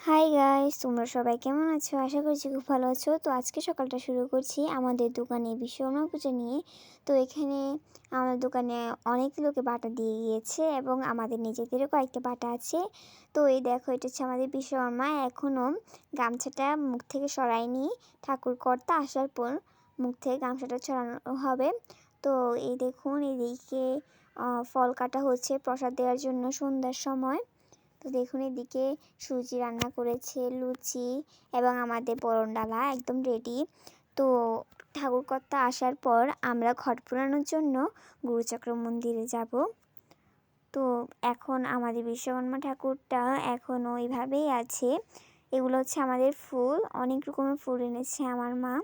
Hi guys, তোমরা সবাই কেমন আছো? আশা করছি খুব ভালো আছো। তো আজকে সকালটা শুরু করছি আমাদের দোকানে বিশ্বকর্মা পুজো নিয়ে। তো এখানে আমাদের দোকানে অনেক লোকে বাটা দিয়ে গিয়েছে এবং আমাদের নিজেদেরও কয়েকটা বাটা আছে। তো এই দেখো, এটা হচ্ছে আমাদের বিশ্বকর্মা। এখনও গামছাটা মুখ থেকে সরায়নি। ঠাকুর কর্তা আসার পর মুখ থেকে গামছাটা ছড়ানো হবে। তো এই দেখুন, এদিকে ফল কাটা হচ্ছে প্রসাদ দেওয়ার জন্য সন্ধ্যার সময়। তো দেখুন, এদিকে সুজি রান্না করেছে, লুচি এবং আমাদের বরণ ডালা একদম রেডি। তো ঠাকুরকর্তা আসার পর আমরা ঘট পোড়ানোর জন্য গুরুচক্র মন্দিরে যাব। তো এখন আমাদের বিশ্বকর্মা ঠাকুরটা এখনও ওইভাবেই আছে। এগুলো হচ্ছে আমাদের ফুল, অনেক রকমের ফুল এনেছে আমার মা।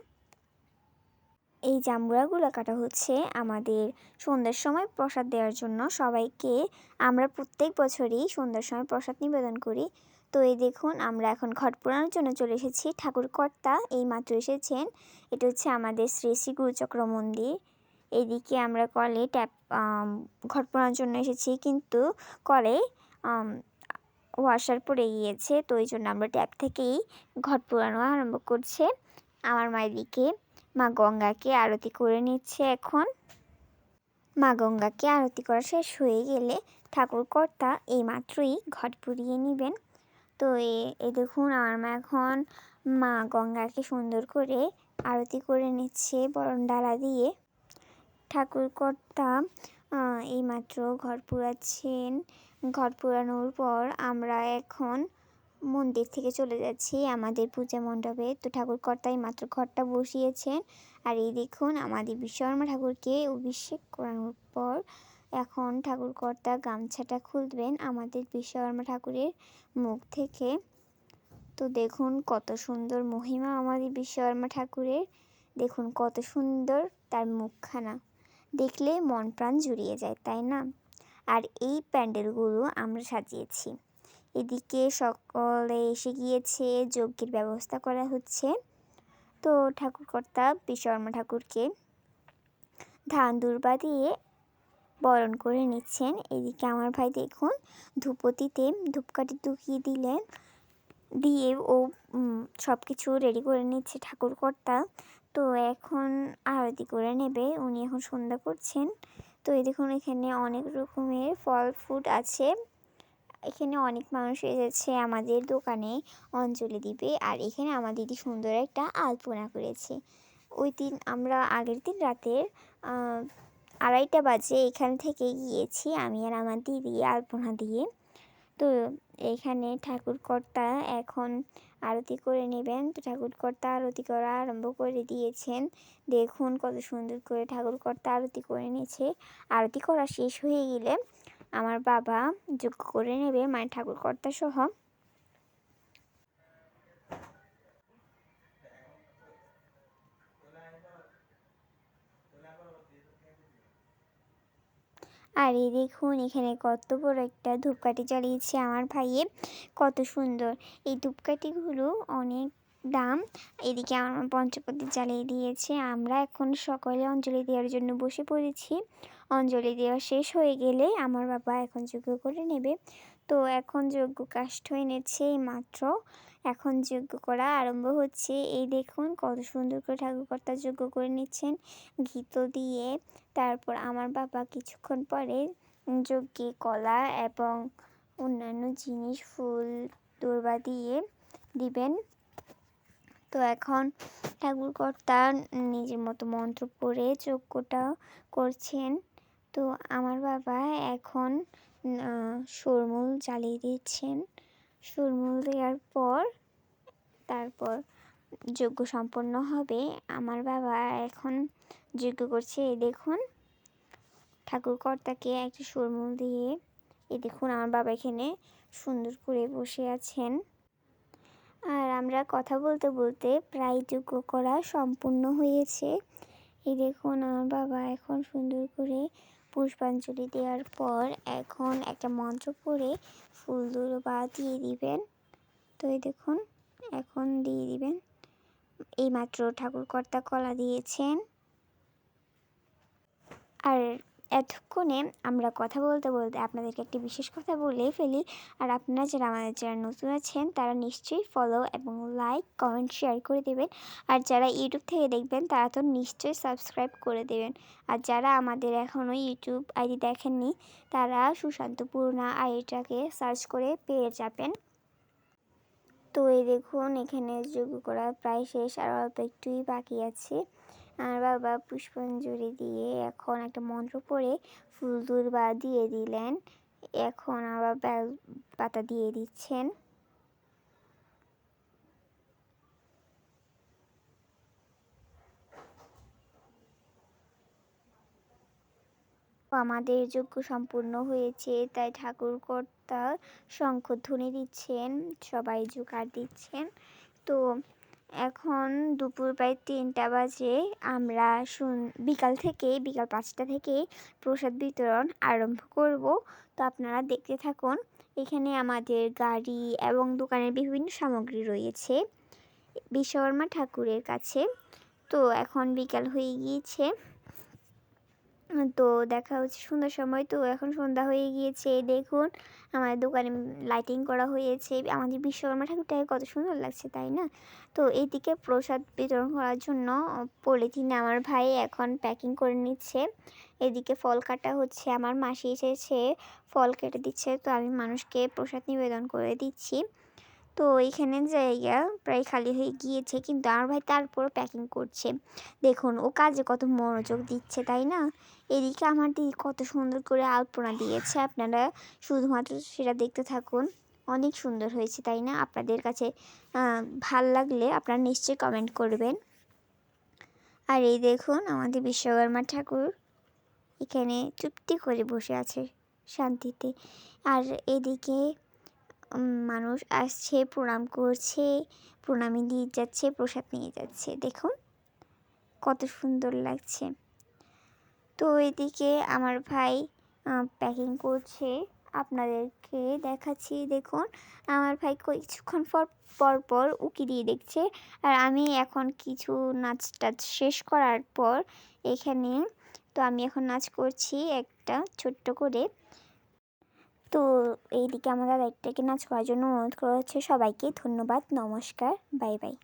এই জাম্বুরাগুলো কাটা হচ্ছে আমাদের সন্ধ্যার সময় প্রসাদ দেওয়ার জন্য সবাইকে। আমরা প্রত্যেক বছরই সন্ধ্যার সময় প্রসাদ নিবেদন করি। তো এই দেখুন, আমরা এখন ঘট পোড়ানোর জন্য চলে এসেছি। ঠাকুরকর্তা এই মাত্র এসেছেন। এটা হচ্ছে আমাদের শ্রী শ্রী গুরুচক্র মন্দির। এইদিকে আমরা কলে ঘট পোড়ানোর জন্য এসেছি, কিন্তু কলে ওয়াশার পড়ে গিয়েছে। তো এই জন্য আমরা ট্যাপ থেকেই ঘট পোড়ানো আরম্ভ করছে আমার মায়ের দিকে। মা গঙ্গাকে আরতি করে নিচ্ছে এখন। মা গঙ্গাকে আরতি করা শেষ হয়ে গেলে ঠাকুরকর্তা এই মাত্রই ঘট পুড়িয়ে নেবেন। তো এই দেখুন, আমার মা এখন মা গঙ্গাকে সুন্দর করে আরতি করে নিচ্ছে বরণ ডালা দিয়ে। ঠাকুরকর্তা এইমাত্র ঘট পুড়াচ্ছেন। ঘট পুড়ানোর পর আমরা এখন মন্দির থেকে চলে যাচ্ছি আমাদের পূজা মণ্ডপে। তো ঠাকুরকর্তা এইমাত্র ঘরটা বসিয়েছেন। আর এই দেখুন, আমাদের বিশ্বকর্মা ঠাকুরকে অভিষেক করানোর পর এখন ঠাকুরকর্তা গামছাটা খুলবেন আমাদের বিশ্বকর্মা ঠাকুরের মুখ থেকে। তো দেখুন কত সুন্দর মহিমা আমাদের বিশ্বকর্মা ঠাকুরের। দেখুন কত সুন্দর তার মুখখানা, দেখলে মন প্রাণ জুড়িয়ে যায়, তাই না? আর এই প্যান্ডেলগুলো আমরা সাজিয়েছি। এদিকে সকলে এসে গিয়েছে, যজ্ঞের ব্যবস্থা করা হচ্ছে। তো ঠাকুরকর্তা বিশ্বকর্মা ঠাকুরকে ধান দূর্বা দিয়ে বরণ করে নিচ্ছেন। এদিকে আমার ভাই দেখুন ধূপতিতে ধূপকাঠি ধুকিয়ে দিলেন, দিয়ে ও সব কিছু রেডি করে নিচ্ছে ঠাকুরকর্তা। তো এখন আরতি করে নেবে, উনি এখন সন্ধ্যা করছেন। তো এই দেখুন, এখানে অনেক রকমের ফল ফ্রুট আছে। এখানে অনেক মানুষ এসেছে আমাদের দোকানে অঞ্জলি দিবে। আর এখানে আমার দিদি সুন্দর একটা আলপনা করেছে। ওই দিন আমরা আগের দিন রাতের 2:30 বাজে এখান থেকে গিয়েছি আমি আর আমার দিদি আলপনা দিয়ে। তো এখানে ঠাকুরকর্তা এখন আরতি করে নেবেন। তো ঠাকুরকর্তা আরতি করা আরম্ভ করে দিয়েছেন। দেখুন কত সুন্দর করে ঠাকুরকর্তা আরতি করে নিয়েছে। আরতি করা শেষ হয়ে গেলে আমার বাবা যজ্ঞ করে নেবে, মানে ঠাকুরকর্তা সহ। আর এই দেখুন, এখানে কত বড় একটা ধূপকাঠি জ্বালিয়েছে আমার ভাইয়ে, কত সুন্দর। এই ধূপকাঠিগুলো অনেক দাম। এদিকে আমার পঞ্চপতি জ্বালিয়ে দিয়েছে। আমরা এখন সকলে অঞ্জলি দেওয়ার জন্য বসে পড়েছি। অঞ্জলি দেওয়া শেষ হয়ে গেলে আমার বাবা এখন যজ্ঞ করে নেবে। তো এখন যজ্ঞ কাষ্ঠ এনেছে এই মাত্র, এখন যজ্ঞ করা আরম্ভ হচ্ছে। এই দেখুন কত সুন্দর করে ঠাকুরকর্তা যজ্ঞ করে নিচ্ছেন ঘিতো দিয়ে। তারপর আমার বাবা কিছুক্ষণ পরে যজ্ঞে কলা এবং অন্যান্য জিনিস ফুল দূর্বা দিয়ে দিবেন। তো এখন ঠাকুরকর্তা নিজের মতো মন্ত্র পড়ে যজ্ঞটা করছেন। তো আমার বাবা এখন সুরমুল জ্বালিয়ে দিচ্ছেন। সুরমুল দেওয়ার পর তারপর যজ্ঞ সম্পন্ন হবে। আমার বাবা এখন যজ্ঞ করছে। এই দেখুন, ঠাকুরকর্তাকে একটা সুরমুল দিয়ে, এই দেখুন আমার বাবা এখানে সুন্দর করে বসে আছেন। আর আমরা কথা বলতে বলতে প্রায় যজ্ঞ করা সম্পূর্ণ হয়েছে। এই দেখুন, আমার বাবা এখন সুন্দর করে পুষ্পাঞ্জলি দেওয়ার পর এখন একটা মন্ত্র পড়ে ফুল দূর্বা দিয়ে দিবেন। তো এই দেখুন, এখন দিয়ে দিবেন। এইমাত্র ঠাকুরকর্তা কলা দিয়েছেন। আর এতক্ষণে আমরা কথা বলতে বলতে আপনাদেরকে একটি বিশেষ কথা বলেই ফেলি। আর আপনারা যারা আমাদের চ্যানেল নতুন আছেন তারা নিশ্চয়ই ফলো এবং লাইক কমেন্ট শেয়ার করে দেবেন। আর যারা ইউটিউব থেকে দেখবেন তারা তো নিশ্চয়ই সাবস্ক্রাইব করে দেবেন। আর যারা আমাদের এখনও ইউটিউব আইডি দেখেননি তারা সুশান্ত পূর্ণা আইডিটাকে সার্চ করে পেয়ে যাবেন। তো এই দেখুন এখানে যোগ্য করা প্রায় শেষ, আর অল্প একটুই বাকি আছে। আর বাবা পুষ্পাঞ্জলি দিয়ে এখন একটা মন্ত্র পড়ে ফুল দুর্বা দিয়ে দিলেন। এখন আবার বেল পাতা দিয়ে দিচ্ছেন। আমাদের যজ্ঞ সম্পূর্ণ হয়েছে, তাই ঠাকুর কর্তা শঙ্খধ্বনি দিচ্ছেন, সবাই জোগাড় দিচ্ছেন। তো এখন দুপুর প্রায় 3টা বাজে। আমরা বিকাল 5টা থেকে প্রসাদ বিতরণ আরম্ভ করব। তো আপনারা দেখতে থাকুন। এখানে আমাদের গাড়ি এবং দোকানের বিভিন্ন সামগ্রী রয়েছে বিশ্বকর্মা ঠাকুরের কাছে। তো এখন বিকাল হয়ে গিয়েছে, তো দেখা হচ্ছে সন্ধ্যার সময়। তো এখন সন্ধ্যা হয়ে গিয়েছে, দেখুন আমাদের দোকানে লাইটিং করা হয়েছে। আমাদের বিশ্বকর্মা ঠাকুরটাকে কত সুন্দর লাগছে, তাই না? তো এইদিকে প্রসাদ বিতরণ করার জন্য পলিথিনে আমার ভাই এখন প্যাকিং করে নিচ্ছে। এদিকে ফল কাটা হচ্ছে, আমার মাসি এসেছে ফল কেটে দিচ্ছে, তো আমি মানুষকে প্রসাদ নিবেদন করে দিচ্ছি। তো এইখানে জায়গা প্রায় খালি হয়ে গিয়েছে, কিন্তু আমার ভাই তারপর প্যাকিং করছে। দেখুন ও কাজে কত মনোযোগ দিচ্ছে, তাই না? এদিকে আমার দিদি কত সুন্দর করে আলপনা দিয়েছে, আপনারা শুধুমাত্র সেটা দেখতে থাকুন। অনেক সুন্দর হয়েছে, তাই না? আপনাদের কাছে ভাল লাগলে আপনারা নিশ্চয়ই কমেন্ট করবেন। আর এই দেখুন আমাদের বিশ্বকর্মা ঠাকুর এখানে চুপটি করে বসে আছে শান্তিতে। আর এদিকে মানুষ আসছে, প্রণাম করছে, প্রণামী দিয়ে যাচ্ছে, প্রসাদ নিয়ে যাচ্ছে। দেখুন কত সুন্দর লাগছে। তো এদিকে আমার ভাই প্যাকিং করছে, আপনাদেরকে দেখাচ্ছি। দেখুন আমার ভাই কিছুক্ষণ পর পর উকি দিয়ে দেখছে। আর আমি এখন কিছু নাচ টাচ শেষ করার পর এখানে তো আমি এখন নাচ করছি একটা ছোট্ট করে। তো এইদিকে আমার দাদা একটাকে নাচ করার জন্য অনুরোধ করা হচ্ছে সবাইকে। ধন্যবাদ, নমস্কার, বাই বাই।